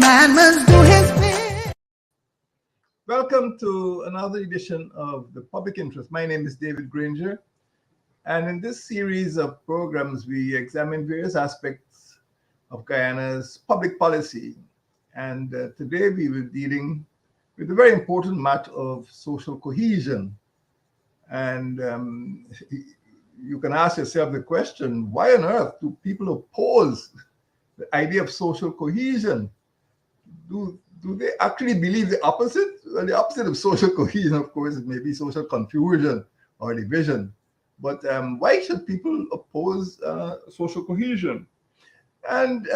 man must do his bit. Welcome to another edition of The Public Interest. My name is David Granger, and in this series of programs, we examine various aspects of Guyana's public policy. And today we were dealing with the very important matter of social cohesion. And you can ask yourself the question, why on earth do people oppose the idea of social cohesion? Do they actually believe the opposite? Well, the opposite of social cohesion, of course, is maybe social confusion or division. But why should people oppose social cohesion? And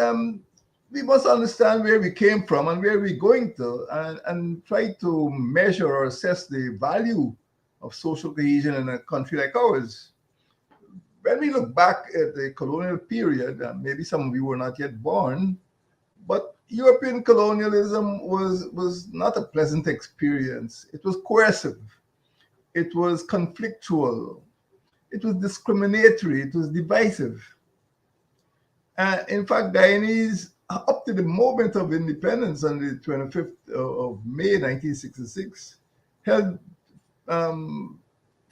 we must understand where we came from and where we're going to, and try to measure or assess the value of social cohesion in a country like ours. When we look back at the colonial period, maybe some of you were not yet born, but European colonialism was not a pleasant experience. It was coercive. It was conflictual. It was discriminatory. It was divisive. In fact, Guyanese, up to the moment of independence on the 25th of May 1966, held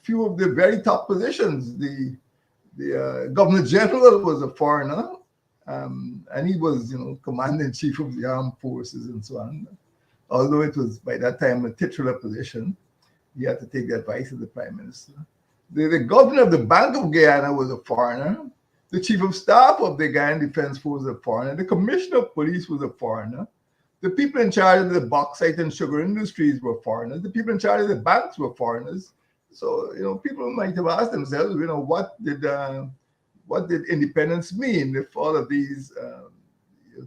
few of the very top positions. The Governor General was a foreigner, and he was, commander-in-chief of the armed forces and so on. Although it was by that time a titular position, he had to take the advice of the prime minister. The governor of the Bank of Guyana was a foreigner. The chief of staff of the Guyana Defense Force was a foreigner. The commissioner of police was a foreigner. The people in charge of the bauxite and sugar industries were foreigners. The people in charge of the banks were foreigners. So, people might have asked themselves, what did independence mean if all of these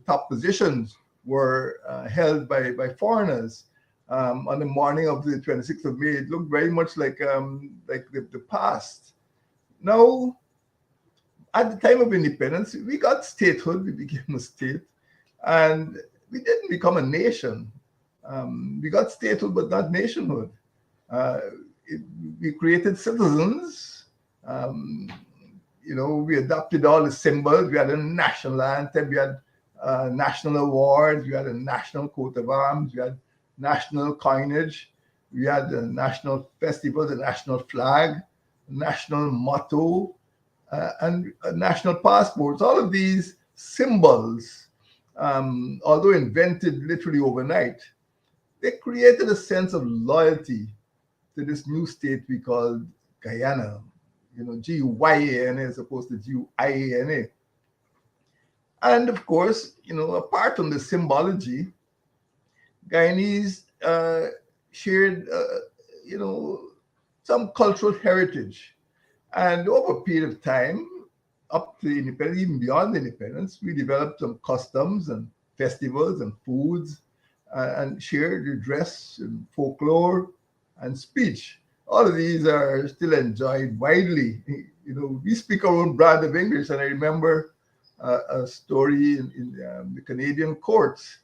top positions were held by foreigners? On the morning of the 26th of May, it looked very much like the past. Now, at the time of independence, we got statehood, we became a state, and we didn't become a nation. We got statehood, but not nationhood. We created citizens. We adopted all the symbols. We had a national anthem. We had national awards. We had a national coat of arms. We had national coinage. We had a national festival, the national flag, national motto, and national passports. All of these symbols, although invented literally overnight, they created a sense of loyalty to this new state we called Guyana. G-U-Y-A-N-A as opposed to G-U-I-A-N-A. And of course, apart from the symbology, Guyanese shared, some cultural heritage. And over a period of time, up to independence, even beyond independence, we developed some customs and festivals and foods, and shared the dress and folklore and speech. All of these are still enjoyed widely. We speak our own brand of English, and I remember a story in the Canadian courts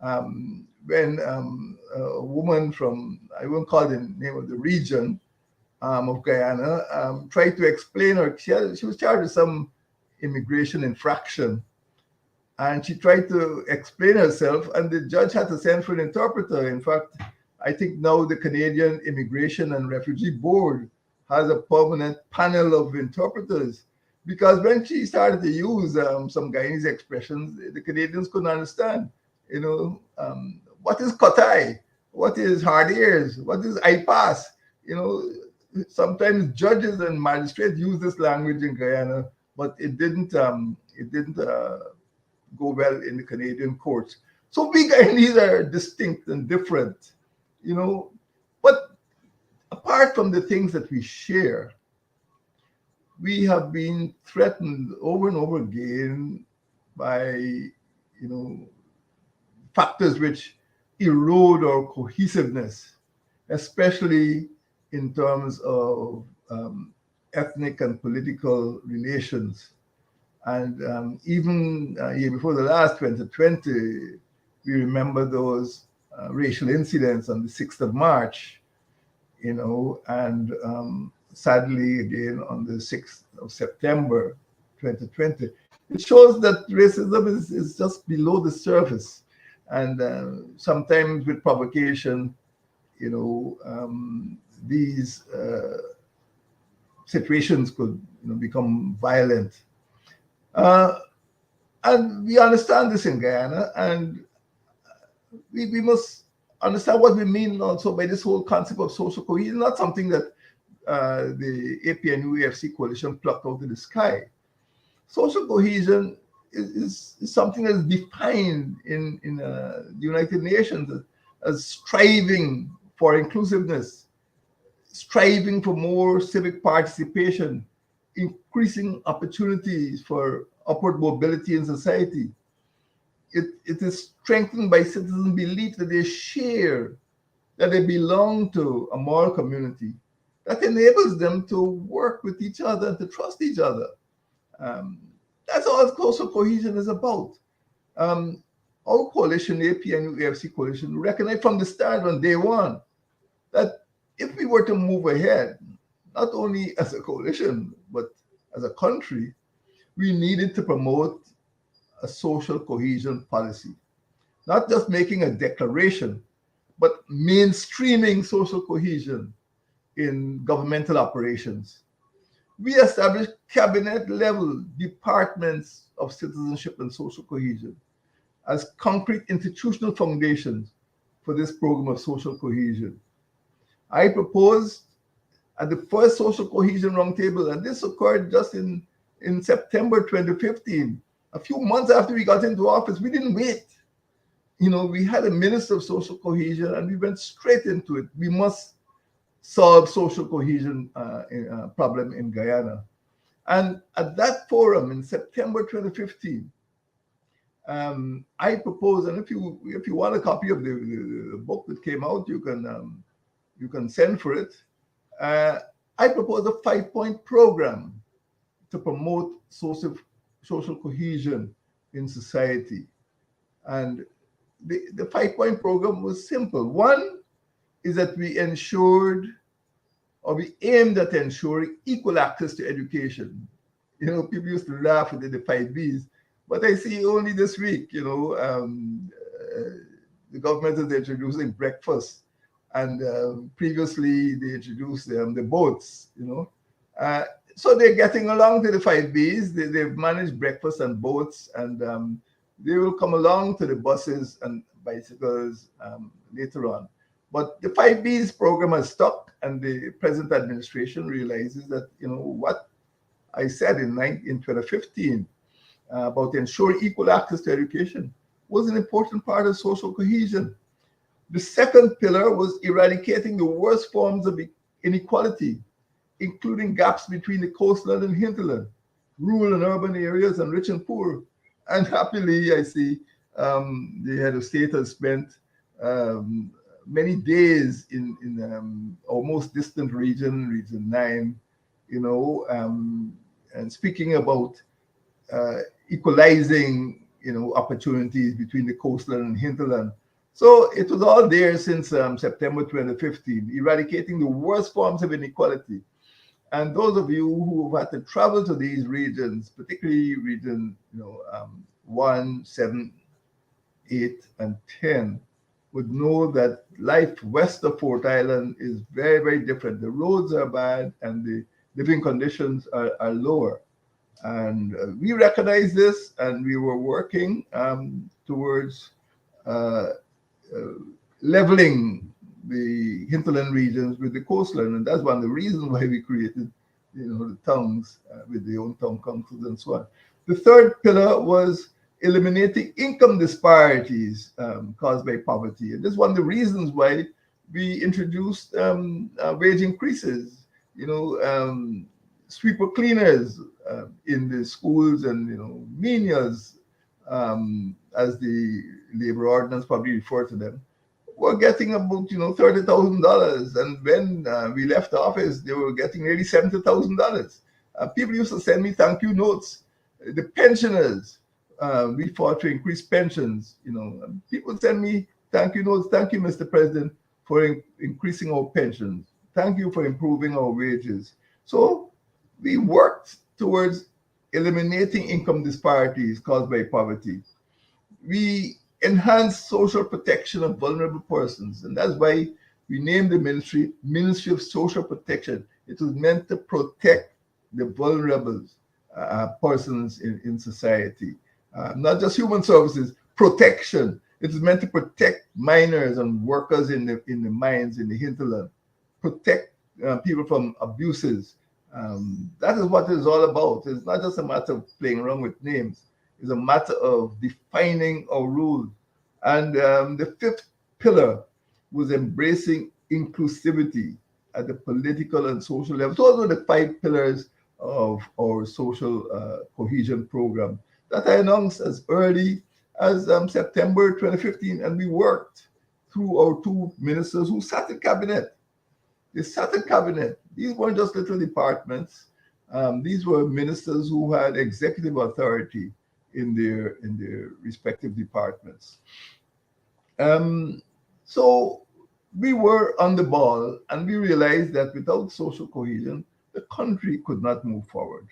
when a woman from, I won't call the name of the region of Guyana, tried to explain her. She was charged with some immigration infraction, and she tried to explain herself, and the judge had to send for an interpreter. In fact, I think now the Canadian Immigration and Refugee Board has a permanent panel of interpreters, because when she started to use some Guyanese expressions, the Canadians couldn't understand. What is kotai? What is hard ears? What is I pass? Sometimes judges and magistrates use this language in Guyana, but it didn't go well in the Canadian courts. So we Guyanese are distinct and different. But apart from the things that we share, we have been threatened over and over again by, factors which erode our cohesiveness, especially in terms of ethnic and political relations. And even year before the last 2020, we remember those racial incidents on the 6th of March, and sadly again on the 6th of September 2020. It shows that racism is just below the surface. And sometimes with provocation, these situations could become violent. Uh, and we understand this in Guyana, and we must understand what we mean also by this whole concept of social cohesion, not something that the APNUAFC coalition plucked out of the sky. Social cohesion is something that is defined in the United Nations as striving for inclusiveness, striving for more civic participation, increasing opportunities for upward mobility in society. It is strengthened by citizens' belief that they share, that they belong to a moral community that enables them to work with each other and to trust each other. Um, that's all social cohesion is about. Um, our coalition, the APNU AFC coalition, recognized from the start on day one that if we were to move ahead, not only as a coalition, but as a country, we needed to promote a social cohesion policy, not just making a declaration, but mainstreaming social cohesion in governmental operations. We established cabinet level departments of citizenship and social cohesion as concrete institutional foundations for this program of social cohesion. I proposed at the first social cohesion roundtable, and this occurred just in September 2015, a few months after we got into office. We didn't wait. We had a minister of social cohesion and we went straight into it. We must solve social cohesion problem in Guyana. And at that forum in September 2015, I proposed, and if you want a copy of the book that came out, you can send for it. I proposed a 5-point program to promote social cohesion in society. And the 5-point program was simple. One is that we ensured, or we aimed at ensuring, equal access to education. People used to laugh at the 5 Bs, but I see only this week, the government is introducing breakfast, and previously they introduced the boats, so they're getting along to the 5 Bs. They've managed breakfast and boats, and they will come along to the buses and bicycles later on. But the 5Bs program has stuck, and the present administration realizes that, what I said in 2015 about ensuring equal access to education was an important part of social cohesion. The second pillar was eradicating the worst forms of inequality, including gaps between the coastland and hinterland, rural and urban areas, and rich and poor. And happily, I see the head of state has spent many days in our most distant region, Region 9, and speaking about equalizing, opportunities between the coastland and hinterland. So it was all there since September 2015, eradicating the worst forms of inequality. And those of you who have had to travel to these regions, particularly region 1, 7, 8, and 10, would know that life west of Fort Island is very, very different. The roads are bad and the living conditions are lower. And we recognize this, and we were working towards leveling the hinterland regions with the coastline, and that's one of the reasons why we created, the towns with their own town councils and so on. The third pillar was eliminating income disparities caused by poverty, and this is one of the reasons why we introduced wage increases. Sweeper cleaners in the schools, and menials, as the labor ordinance probably referred to them, were getting about $30,000, and when we left the office, they were getting nearly $70,000. People used to send me thank you notes. The pensioners, we fought to increase pensions. People send me thank you notes. Thank you, Mr. President, for increasing our pensions. Thank you for improving our wages. So we worked towards eliminating income disparities caused by poverty. We enhance social protection of vulnerable persons. And that's why we named the Ministry of Social Protection. It was meant to protect the vulnerable persons in society. Not just human services, protection. It is meant to protect miners and workers in the mines, in the hinterland, protect people from abuses. That is what it's all about. It's not just a matter of playing around with names. It's a matter of defining our rules. And the fifth pillar was embracing inclusivity at the political and social level. Those were the five pillars of our social cohesion program that I announced as early as September 2015. And we worked through our two ministers who sat in cabinet. They sat in cabinet. These weren't just little departments. These were ministers who had executive authority in their respective departments. So we were on the ball, and we realized that without social cohesion, the country could not move forward.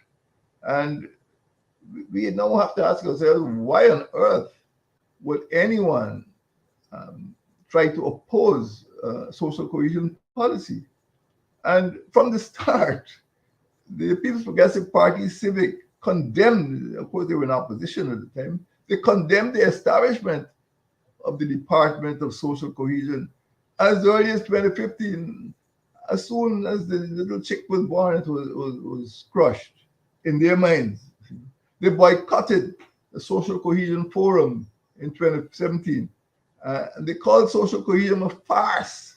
And we now have to ask ourselves, why on earth would anyone try to oppose social cohesion policy? And from the start, the People's Progressive Party Civic condemned, of course, they were in opposition at the time, they condemned the establishment of the Department of Social Cohesion as early as 2015. As soon as the little chick was born, it was crushed in their minds. They boycotted the Social Cohesion Forum in 2017. And they called social cohesion a farce.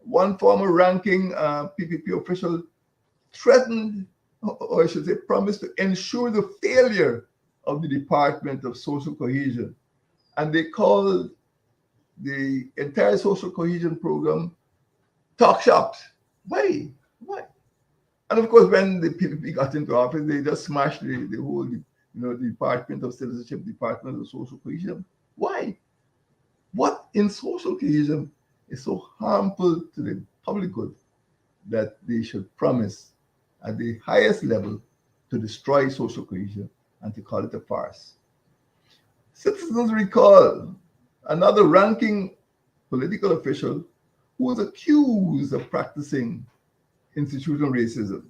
One former ranking PPP official threatened, or I should say, promised to ensure the failure of the Department of Social Cohesion. And they called the entire social cohesion program talk shops. Why? Why? And of course, when the PPP got into office, they just smashed the whole, the Department of Citizenship, Department of Social Cohesion. Why? What in social cohesion is so harmful to the public good that they should promise at the highest level to destroy social cohesion and to call it a farce? Citizens recall another ranking political official who was accused of practicing institutional racism.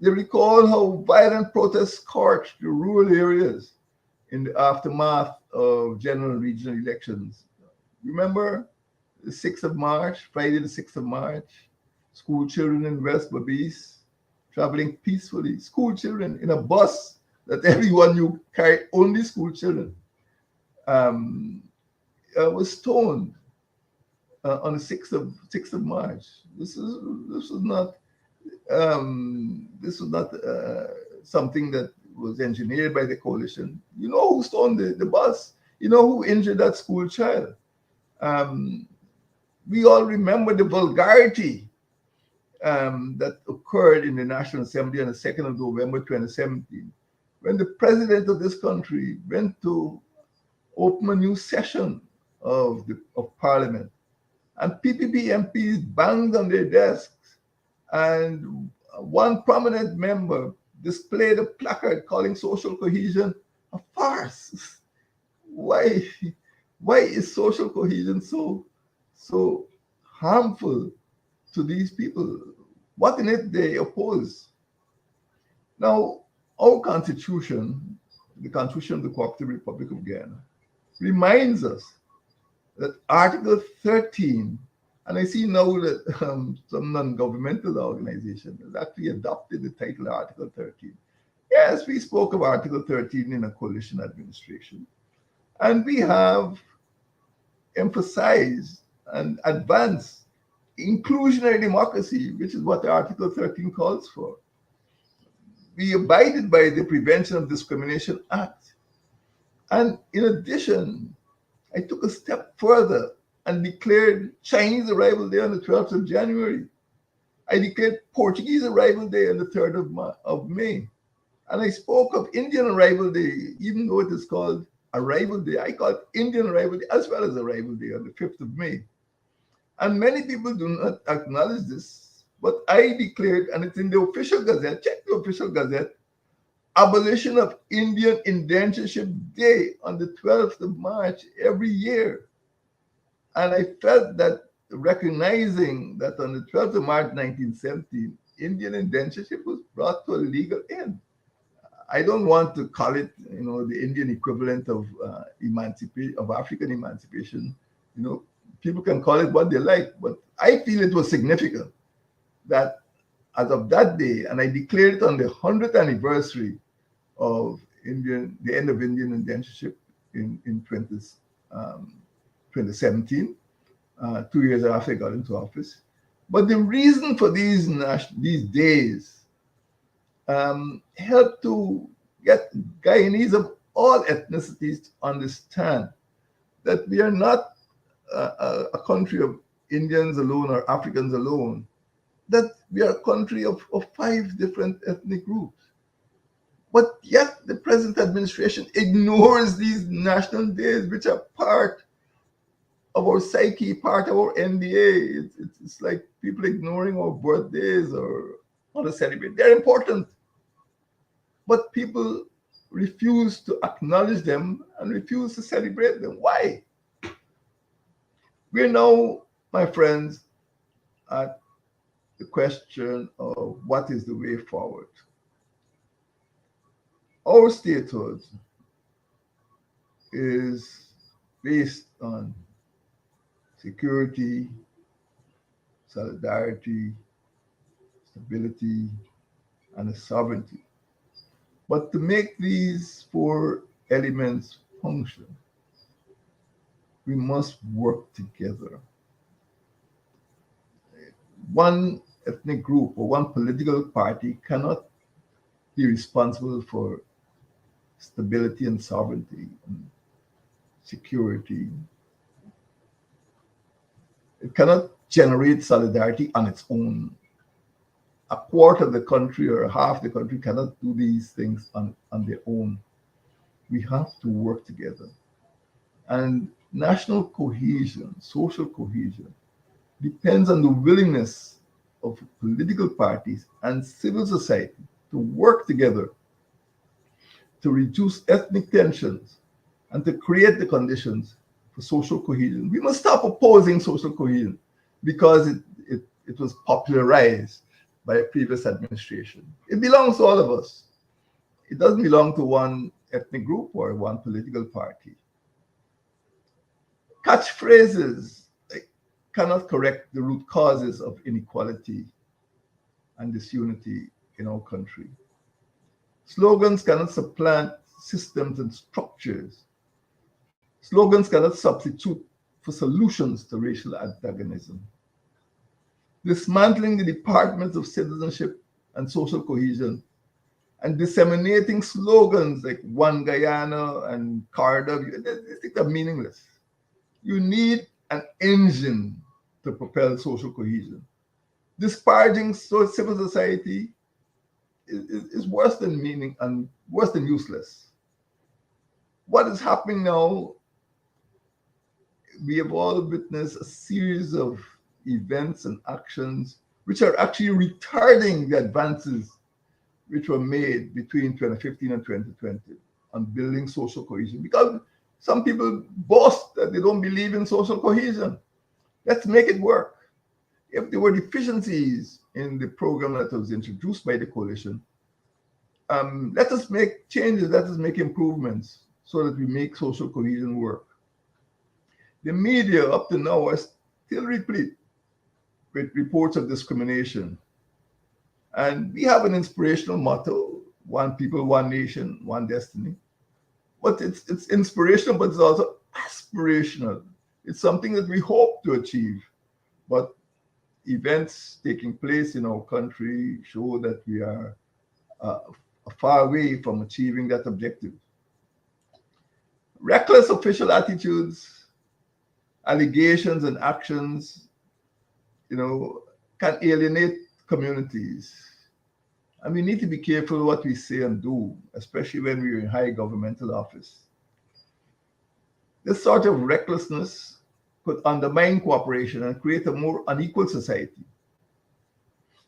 They recall how violent protests scorched the rural areas in the aftermath of general and regional elections. Remember the 6th of March, Friday the 6th of March, school children in West Babis traveling peacefully, school children in a bus that everyone knew carried only school children, was stoned on the 6th of March. This was not something that was engineered by the coalition. You know who stoned the bus? You know who injured that school child? We all remember the vulgarity that occurred in the National Assembly on the 2nd of November 2017, when the president of this country went to open a new session of Parliament, and PPP MPs banged on their desks, and one prominent member displayed a placard calling social cohesion a farce. Why is social cohesion so harmful to these people? What in it they oppose? Now, our constitution, the Constitution of the Cooperative Republic of Ghana, reminds us that Article 13, and I see now that some non-governmental organization has actually adopted the title Article 13. Yes, we spoke of Article 13 in a coalition administration, and we have emphasized and advanced inclusionary democracy, which is what Article 13 calls for. We abided by the Prevention of Discrimination Act. And in addition, I took a step further and declared Chinese Arrival Day on the 12th of January. I declared Portuguese Arrival Day on the 3rd of May. And I spoke of Indian Arrival Day, even though it is called Arrival Day. I call it Indian Arrival Day as well as Arrival Day on the 5th of May. And many people do not acknowledge this, but I declared, and it's in the official gazette, check the official gazette, abolition of Indian Indentureship Day on the 12th of March every year. And I felt that recognizing that on the 12th of March 1917, Indian indentureship was brought to a legal end. I don't want to call it, the Indian equivalent of emancipation, of African emancipation. People can call it what they like, but I feel it was significant that as of that day, and I declared it on the 100th anniversary of the end of Indian indentureship in 2017, 2 years after I got into office. But the reason for these days help to get Guyanese of all ethnicities to understand that we are not a country of Indians alone or Africans alone, that we are a country of 5 different ethnic groups. But yet the present administration ignores these national days, which are part of our psyche, part of our NDA. It's like people ignoring our birthdays or how to celebrate. They're important, but people refuse to acknowledge them and refuse to celebrate them. Why? We're now, my friends, at the question of what is the way forward. Our statehood is based on security, solidarity, stability, and sovereignty. But to make these 4 elements function, we must work together. One ethnic group or one political party cannot be responsible for stability and sovereignty and security. It cannot generate solidarity on its own. A quarter of the country or half the country cannot do these things on their own. We have to work together. And national cohesion, social cohesion, depends on the willingness of political parties and civil society to work together to reduce ethnic tensions and to create the conditions for social cohesion. We must stop opposing social cohesion because it was popularized by a previous administration. It belongs to all of us. It doesn't belong to one ethnic group or one political party. Catchphrases cannot correct the root causes of inequality and disunity in our country. Slogans cannot supplant systems and structures. Slogans cannot substitute for solutions to racial antagonism. Dismantling the departments of citizenship and social cohesion and disseminating slogans like One Guyana and Carda, these things are meaningless. You need an engine to propel social cohesion. Disparaging civil society is worse than meaning and worse than useless. What is happening now, we have all witnessed a series of events and actions which are actually retarding the advances which were made between 2015 and 2020 on building social cohesion, because some people boast that they don't believe in social cohesion. Let's make it work. If there were deficiencies in the program that was introduced by the coalition, let us make changes, let us make improvements so that we make social cohesion work. The media up to now are still replete with reports of discrimination. And we have an inspirational motto, one people, one nation, one destiny. But it's inspirational, but it's also aspirational. It's something that we hope to achieve. But events taking place in our country show that we are far away from achieving that objective. Reckless official attitudes, allegations, and actions, can alienate communities. And we need to be careful what we say and do, especially when we're in high governmental office. This sort of recklessness could undermine cooperation and create a more unequal society.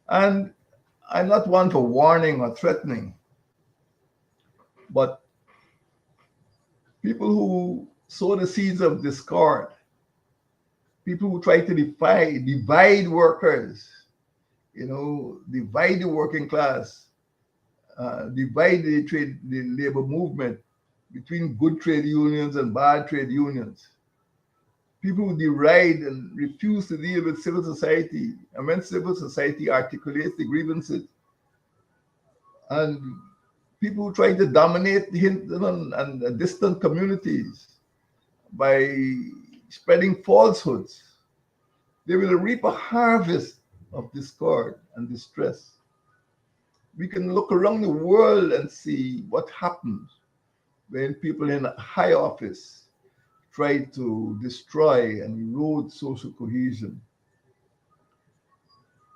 And I'm not one for warning or threatening, But people who sow the seeds of discord, people who try to divide workers, divide the working class, divide the labor movement between good trade unions and bad trade unions. People who deride and refuse to deal with civil society, and when civil society articulates the grievances, and people who try to dominate the hinterland and the distant communities by spreading falsehoods, they will reap a harvest of discord and distress. We can look around the world and see what happens when people in high office try to destroy and erode social cohesion.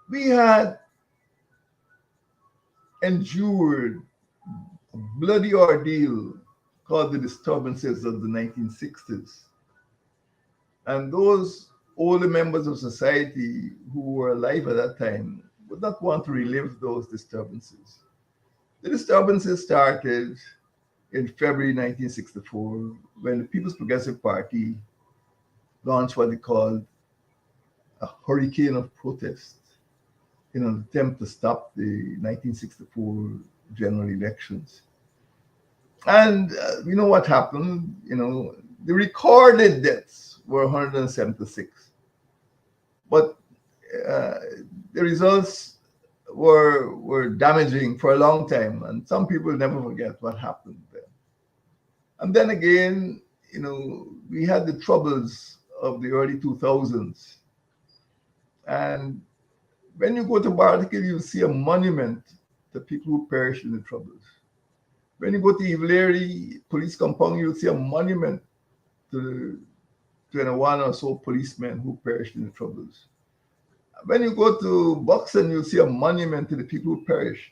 We had endured a bloody ordeal called the disturbances of the 1960s. And those older members of society who were alive at that time would not want to relive those disturbances. The disturbances started in February 1964 when the People's Progressive Party launched what they called a hurricane of protest in an attempt to stop the 1964 general elections. And you know what happened? The recorded deaths were 176, but uh, the results were damaging for a long time, and some people never forget what happened there. And then again, we had the troubles of the early 2000s, and when you go to Barnacle, you see a monument to people who perished in the troubles. When you go to Ivleri Police Compound, you'll see a monument to 21 or so policemen who perished in the troubles. When you go to Buxton, you'll see a monument to the people who perished.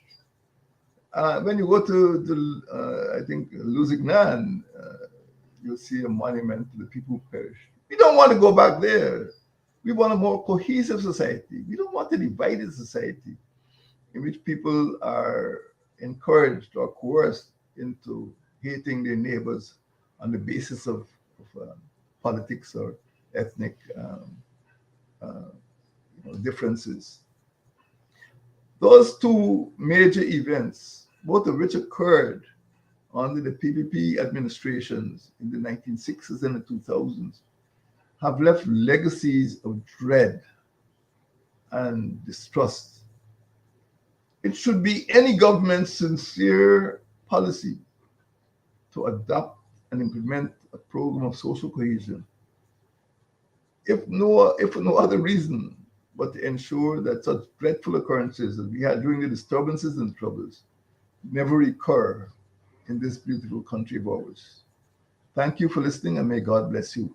When you go to I think, Lusignan, you'll see a monument to the people who perished. We don't want to go back there. We want a more cohesive society. We don't want a divided society in which people are encouraged or coerced into hating their neighbors on the basis of politics or ethnic differences. Those two major events, both of which occurred under the PPP administrations in the 1960s and the 2000s, have left legacies of dread and distrust. It should be any government's sincere policy to adopt and implement a program of social cohesion, if for no other reason but to ensure that such dreadful occurrences as we had during the disturbances and troubles never recur in this beautiful country of ours. Thank you for listening, and may God bless you.